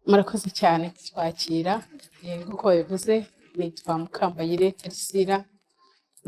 Murakoze cyane kutwakira. Nk'uko bivuze nitwa Mukambayire Teresira,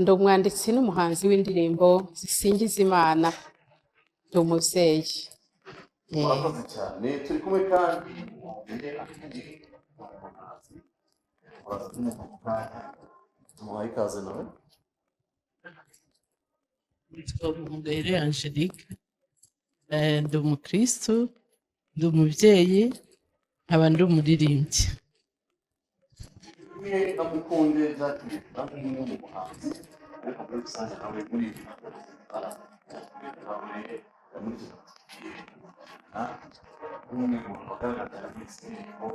ndi umwanditsi n'umuhanzi w'indirimbo zisingiza Imana, ndi umubyeyi. Murakoze cyane, turi kumwe kandi tumuhaye ikaze nawe. Nitwa Muhongayire Angelique, ndi umukristo, ndi umubyeyi, nkaba ndi umuririmbyi. Kumwe na Mukunde Jacques, kandi ni umwe mu bahanzi, ariko muri rusange nawe muri umwe mu bagaragara muri sinema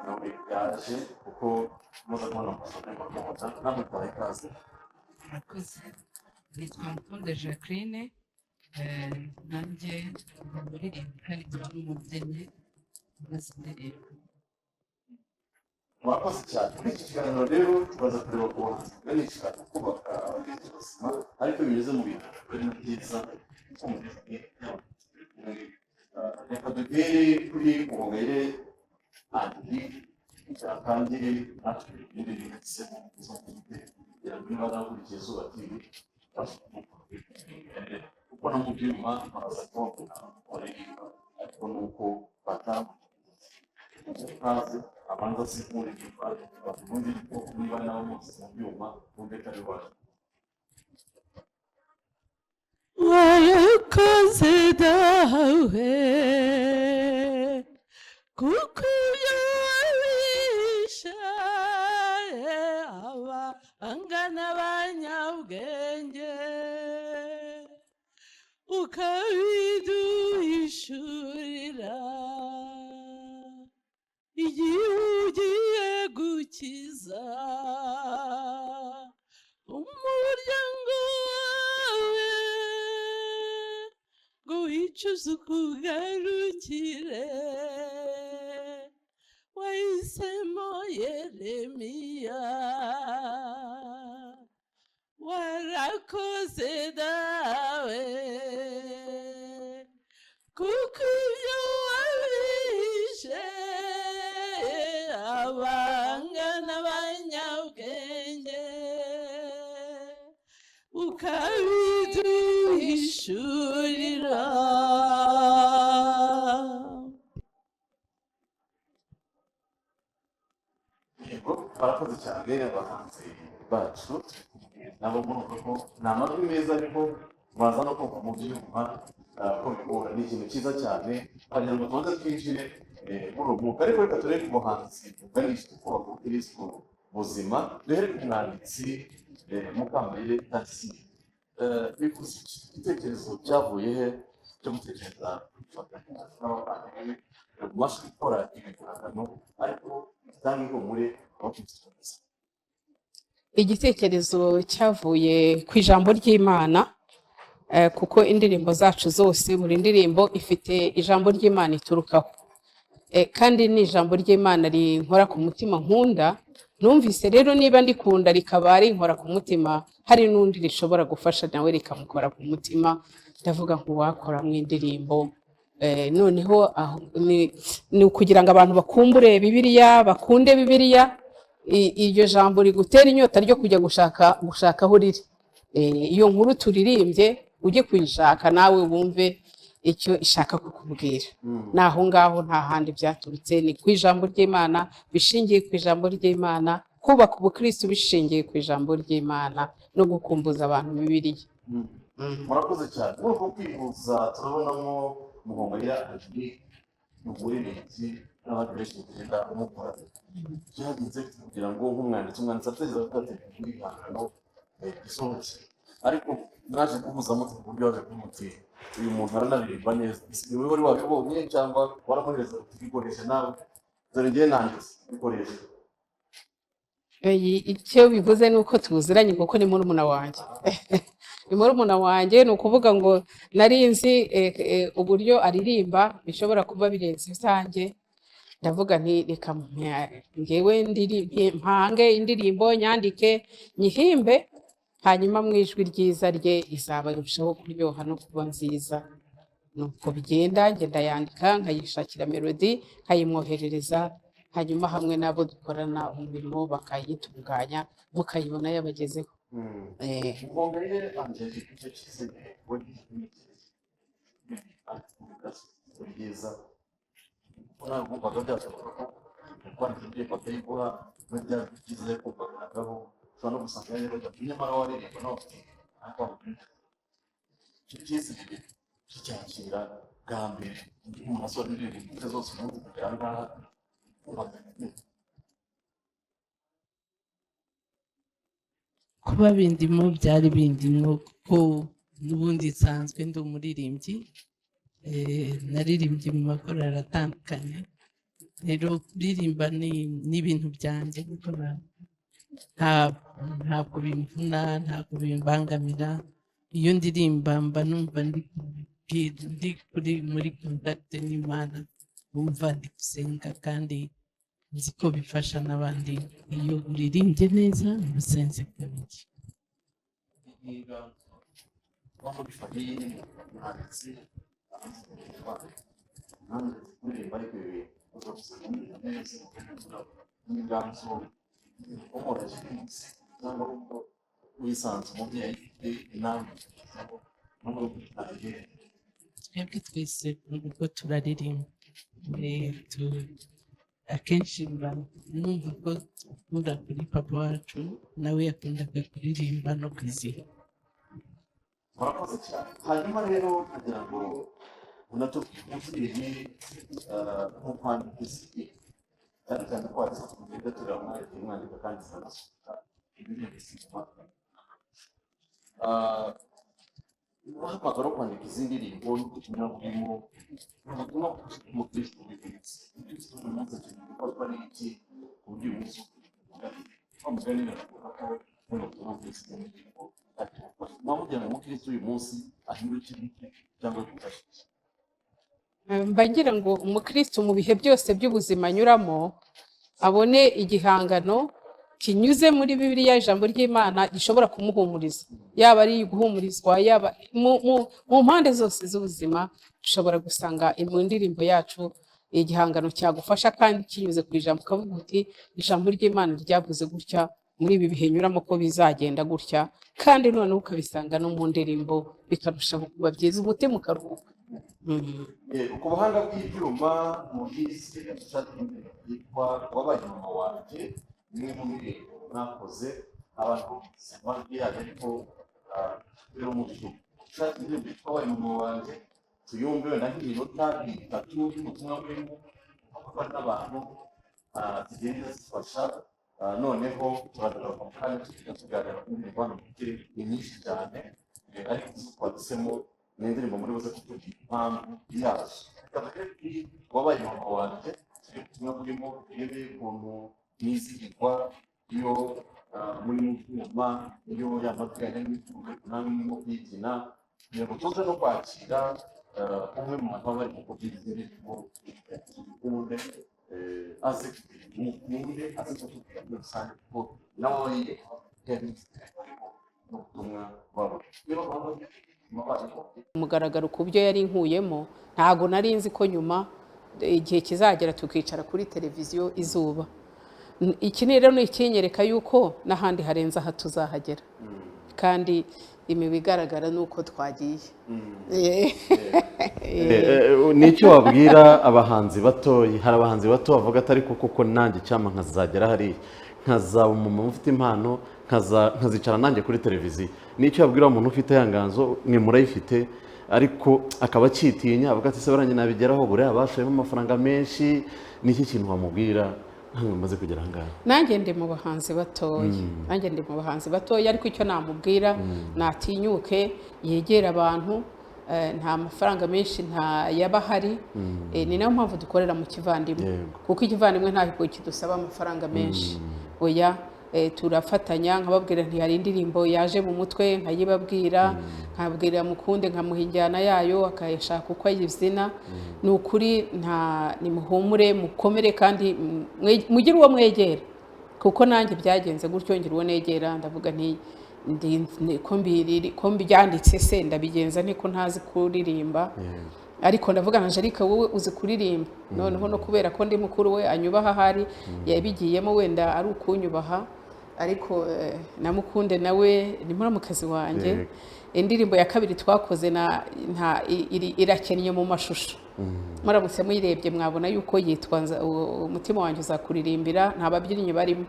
nawe yaje kuko muza kubona amafoto y'amafoto namwe twaye ikaze. Murakoze. Nitwa Mukunde Jacqueline, nanjye umuririmbyi kandi nkaba n'umubyinnyi umaze indirimbo. Murakoze cyane. Muri iki kiganiro rero turaza kureba ku bahanzi benshi kubaka abagenzi ubuzima ariko binyuze mu bintu biri byiza. Reka duhere kuri Muhongayire Angelique, cyatangire natwe ibindi bihise kugira ngo niba nakurikiye Izuba TV kuko no mu byuma baraza kubona baririmba ariko nuko batamuzi abanza sikuri ubundi niba nawe munsi mu byuma bumve ko ari waje. Warakoze dawe kuko ibyo wabisha abahanga n'abanyabwenge ukabiduhishurira igihe ugiye gukiza umuryango wawe ngo wicuze ukugarukire. Wahisemo Yeremiya, warakoze dawe kuko ibyo wabishe abanga n'abanyabwenge ukabiduhishurira. Yego barakoze cyane abahanzi bacu nabo murumva ko ni amajwi meza ariko baza no kumva mu byuma ko bikora ni ikintu cyiza cyane kugira ngo tubanze twinjire muri ubu mwuga ariko reka turebe ku buhanzi buganisha kubaka ubukirisitu buzima. Duhere ku mwanditsi Mukambayire Teresira, bivuze igitekerezo cyavuye he cyo gutekereza gufatanya n'abavandimwe ubasha gukora ibihangano ariko cyangwa ihumure abakifuza. Igitekerezo cyavuye ku ijambo ry'Imana, kuko indirimbo zacu zose, buri ndirimbo ifite ijambo ry'Imana iturukaho, kandi ni ijambo ry'Imana rinkora ku mutima nkunda. Numvise rero niba ndikunda rikaba rinkora ku mutima, hari n'undi rishobora gufasha nawe rikamukora ku mutima, ndavuga ngo wakora mu indirimbo. Noneho ni ukugira ngo abantu bakumbure Bibiliya, bakunde Bibiliya, iryo jambo rigutera inyota ryo kujya gushaka aho riri. Iyo nkuru turirimbye ujye kuyishaka nawe wumve icyo ishaka kukubwira. Naho ngaho nta handi byaturutse, ni ku ijambo ry'Imana, bishingiye ku ijambo ry'Imana, kubaka ubukristo bishingiye ku ijambo ry'Imana no gukumbuza abantu Bibiliya. Murakoze cyane. Muri uko kwihuza turabonamo Muhongayire Angelique umuririmbyi n'abandi benshi bagenda umukora. Byagenze kugira ngo nk'umwanditsi atekereza ko ategura ibihangano bisohotse ariko mwaje guhuzamo ku buryo waje kumutira uyu muntu aranaririmba neza. Ni wowe wari wabibonye cyangwa warakoresha ukikoresha nawe? Dore ngiye nanditse bikoresha. Icyo bivuze ni uko tuziranye kuko ni murumuna wanjye. Ni murumuna wanjye, ni ukuvuga ngo nari nzi uburyo aririmba bishobora kuba birenze ibyanjye. Ndavuga nti reka ngewe mpange indirimbo, nyandike, nyihimbe, hanyuma mu ijwi ryiza rye izaba irushaho kuryoha no kuba nziza. nuko bigenda ngenda yandika nkayishakira melody nkayimwoherereza hanyuma hamwe n'abo dukorana umurimo bakayitunganya mukayibona yabagezeho. Ngongere Angelique icyo cyizere byiza nagombaga byashoboka ko kwandika indirimbo akayiguha n'ibya byiza kugaragaraho ushobora no gusanga rero nyamara waririmba none ariko icyo cyizere kicyakira bwa mbere mu masoro n'ibintu zose umunsi kugera ngaha kuba bindimo byari bindimo kuko n'ubundi nsanzwe ndi umuririmbyi naririmbye mu makorali atandukanye rero kuririmba ni ibintu byanjye kuko ntabwo bimvuna ntabwo bimbangamira iyo ndirimba mba numva ndi muri contact n'Imana wumva ndi gusenga kandi nzi ko bifasha n'abandi iyo uririmbye neza umusenzi kabiri. Quando vi famiglie, anzi, quindi vai che un ganzo come la gente sanno wisanze mu byeyi inama no twebwe twese ubwo turaririmba akenshi numva ko dukunda kuri papa wacu nawe yakundaga kuririmba no kwizihiza. murakoze cyane hanyuma rero kugira ngo unatubwire nko kwandika isi cyane cyane ko waza kugenda turamwandika umwandika kandi sanasuka ibintu bisigama wahamagara kwandika izi ndirimbo n'ubutumwa burimo ubutumwa mu Kristo bw'ibitsi umunsi gikorwa n'iki ku buryo umunsi bamuganira ko ubutumwa bw'isi n'indirimbo mwamujyana mu Kristo uyu munsi ahindukira cyangwa kwifashisha. Mba ngira ngo umukristo mu bihe byose by'ubuzima anyuramo abone igihangano kinyuze muri Bibiliya ijambo ry'Imana gishobora kumuhumuriza, yaba ari guhumurizwa yaba mu mpande zose z'ubuzima. Dushobora gusanga mu ndirimbo yacu igihangano cyagufasha kandi kinyuze ku ijambo, ukavuga uti ijambo ry'Imana ryavuze gutya muri ibi bihe nyuramo ko bizagenda gutya, kandi noneho ukabisanga no mu ndirimbo bikarushaho kuba byiza, umutima ukaruhuka. Ku buhanga bw'ibyuma mu isi yitwa wabaye mama wanjye imwe mu ndirimbo mwakoze abantu bamubwiraga ariko rero mu gihugu ushaka indirimbo yitwa wabaye mama wanjye tuyumve wenda nk'iminota 3 y'ubutumwa burimo akorwa n'abantu zigenda zifasha noneho turagaruka mu kanya tukaganira ku ndirimbo hano ni nyinshi cyane ariko twahisemo ni indirimbo muri buze kutubwira impamvu yazo. Wabaye mama wanjye ubutumwa burimo urebe ukuntu nizihirwa iyo muri mu byuma iyo yamajwi y'imivugo namwe mu kwitina kugira ngo tuze no kwakira umwe mu bantu bari mu kubyina indirimbo ukunde aze mukunde aze kutubwira muri rusange kuko nawe ubutumwa bwabo umugaragaro ku byo yari nkuyemo ntago nari nzi ko nyuma igihe kizagera tukicara kuri televiziyo izuba. Iki rero ni ikinyereka yuko n'ahandi harenze aha tuzahagera kandi imibu igaragara nuko twagiye. Nicyo wabwira abahanzi batoyi, hari abahanzi bato bavuga atari kuko nanjye cyama nkazagera hari nkazaba umumama ufite impano nkazicara nanjye kuri televiziyo. Nicyo wabwira umuntu ufite yanganzo mwe murayifite ariko akaba akitinya avuga ati se baranye nabigeraho bure abashayemo amafaranga menshi, niki kintu wamubwira ntabwo maze kugera ngaha? Nanjye ndi mu bahanzi batoya ariko icyo namubwira natinyuke yegera abantu. Nta mafaranga menshi nta yabahari, ni nayo mpamvu dukorera mu kivandimwe kuko ikivandimwe ntabwo kidusaba amafaranga menshi. Oya, turafatanya nkababwira nti hari indirimbo yaje mu mutwe nkayibabwira, nkabwira mukunde nkamuha injyana yayo akayashaka uko ayibyina. Ni ukuri nimuhumure mukomere kandi mugire uwo mwegera kuko nanjye byagenze gutyo, ngira uwo negera ndavuga nti ko mbyanditse se ndabigenza niko ntazi kuririmba. ariko ndavuga na Angelique wowe uzi kuririmba noneho no kubera ko ndi mukuru we anyubaha ahari yabigiyemo wenda ari ukunyubaha ariko namukunde nawe ni muramukazi wanjye indirimbo ya kabiri twakoze irakennye mu mashusho muramutse muyirebye mwabona yuko yitwa umutima wanjye uzakuririmbira nta babyinnyi barimo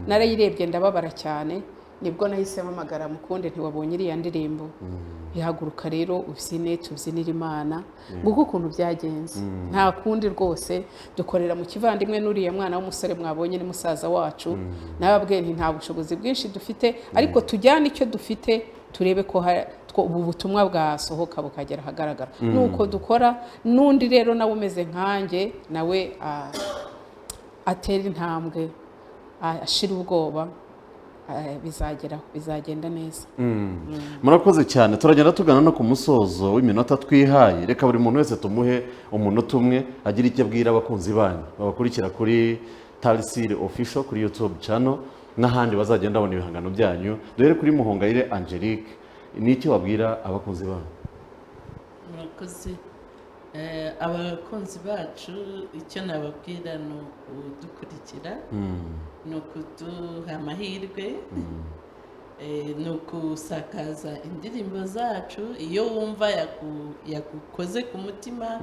narayirebye ndababara cyane nibwo nahisemo amagara mukunde ntiwabonye iriya ndirimbo bihaguruka rero ubyine tubyinira Imana nguko ukuntu byagenze nta kundi rwose dukorera mu kivandimwe n'uriya mwana w'umusore mwabonye ni musaza wacu nababwiye nti nta bushobozi bwinshi dufite ariko tujyane icyo dufite turebe ko ubu butumwa bwasohoka bukagera ahagaragara nuko dukora n'undi rero nawe umeze nkanjye nawe atera intambwe ashira ubwoba bizagenda neza. Murakoze cyane turagenda tugana no ku musozo w'iminota twihaye reka buri muntu wese tumuhe umunota umwe agira icyo abwira abakunzi banyu babakurikira kuri Tarsile Official kuri YouTube channel n'ahandi bazagenda babona ibihangano byanyu duhere kuri Muhongayire Angelique ni iki wabwira abakunzi banyu? Murakoze abakunzi bacu icyo nababwira ni ukudukurikira ni ukuduha amahirwe ni ukusakaza indirimbo zacu iyo wumva yagukoze ku mutima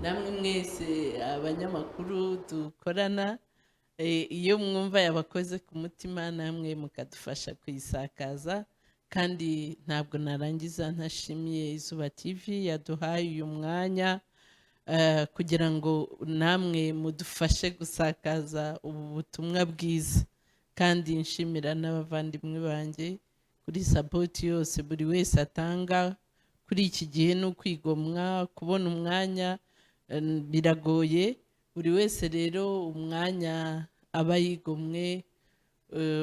namwe mwese abanyamakuru dukorana iyo mwumva yabakoze ku mutima namwe mukadufasha kuyisakaza kandi ntabwo narangiza ntashimiye Izuba TV yaduhaye uyu mwanya kugira ngo namwe mudufashe gusakaza ubu butumwa bwiza kandi nshimira n'abavandimwe banjye kuri sapoti yose buri wese atanga kuri iki gihe no kwigomwa kubona umwanya biragoye buri wese rero umwanya aba yigomwe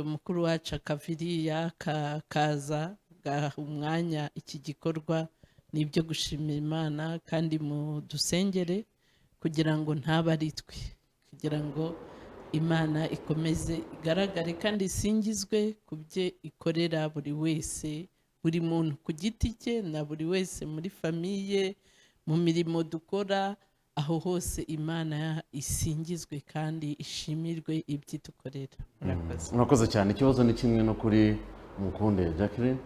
mukuru wacu akaviriya kaza umwanya iki gikorwa nibyo gushimira Imana kandi mu dusengere kugira ngo ntaba ari twe kugira ngo Imana ikomeze igaragare kandi isingizwe ku byo ikorera buri wese buri muntu ku giti cye na buri wese muri famiye mu mirimo dukora aho hose Imana isingizwe kandi ishimirwe ibyo dukorera. Murakoze cyane ikibazo ni kimwe no kuri Mukunde Jacqueline.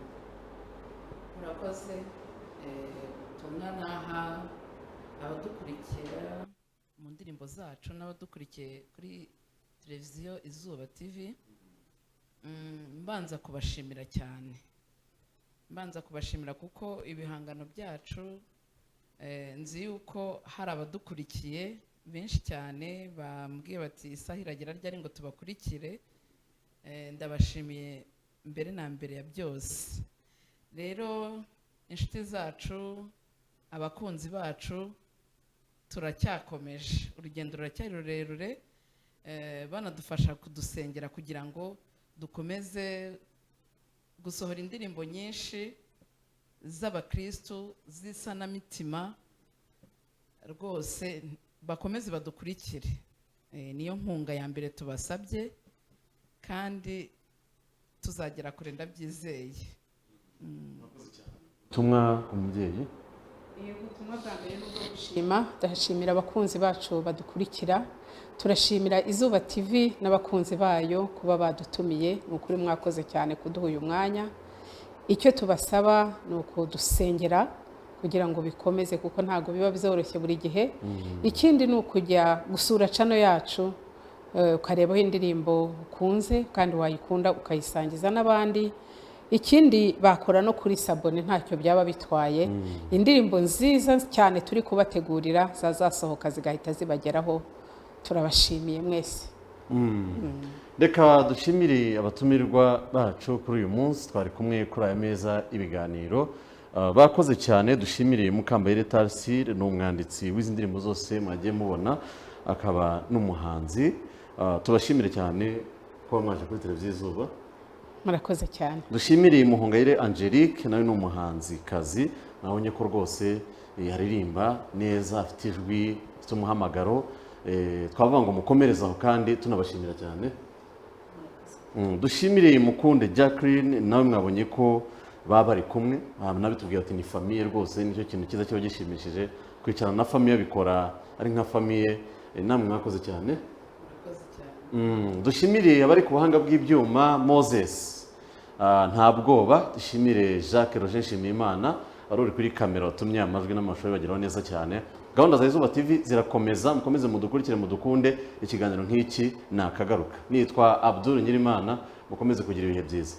Murakoze tunanaha abadukurikira mu ndirimbo zacu n'abadukurikiye kuri televiziyo Izuba TV mbanza kubashimira cyane mbanza kubashimira kuko ibihangano byacu nzi yuko hari abadukurikiye benshi cyane bambwiye bati isaha iragera ryari ngo tubakurikire ndabashimiye mbere na mbere ya byose rero inshuti zacu abakunzi bacu turacyakomeje urugendo ruracyari rurerure banadufasha kudusengera kugira ngo dukomeze gusohora indirimbo nyinshi z'abakristo z'isanamitima rwose bakomeze badukurikire niyo nkunga ya mbere tubasabye kandi tuzagera kure ndabyizeye. Tumwa umubyeyi ubutumwa bwa mbere ni ubwo gushima ndashimira abakunzi bacu badukurikira turashimira Izuba TV n'abakunzi bayo kuba badutumiye ni ukuri mwakoze cyane kuduha uyu mwanya icyo tubasaba ni ukudusengera kugira ngo bikomeze kuko ntabwo biba byoroshye buri gihe ikindi ni ukujya gusura channel yacu ukarebaho indirimbo ukunze kandi wayikunda ukayisangiza n'abandi ikindi bakora no kuri sabone ntacyo byaba bitwaye indirimbo nziza cyane turi kubategurira zazasohoka zigahita zibageraho turabashimiye mwese. Reka dushimire abatumirwa bacu kuri uyu munsi twari kumwe kuri aya meza ibiganiro bakoze cyane dushimire Mukambayire Tarsile ni umwanditsi w'izi ndirimbo zose mwagiye mubona akaba n'umuhanzi tubashimire cyane ko mwaje kuri televiziyo Izuba. Murakoze cyane. Dushimire Muhongayire Angelique nawe ni umuhanzi kazi nabonye ko rwose yaririmba neza afite ijwi cy'umuhamagaro twavuga ngo mukomerezaho kandi tunabashimira cyane. Dushimire Mukunde Jacqueline nawe mwabonye ko baba bari kumwe nabitubwiye ati ni famiye rwose nicyo kintu cyiza cyo gishimishije kwicarana na famiye bikora ari nka famiye. Namwe mwakoze cyane. Dushimire abari ku buhanga bw'ibyuma, Moses nta bwoba, dushimire Jacques Roger Nshimiyimana wari uri kuri kamera watumye amajwi n'amashusho bibageraho neza cyane. Gahunda za Izuba TV zirakomeza, mukomeze mudukurikire mudukunde, ikiganiro nk'iki nakagaruka. Nitwa Abdul Nyirimana, mukomeze kugira ibihe byiza.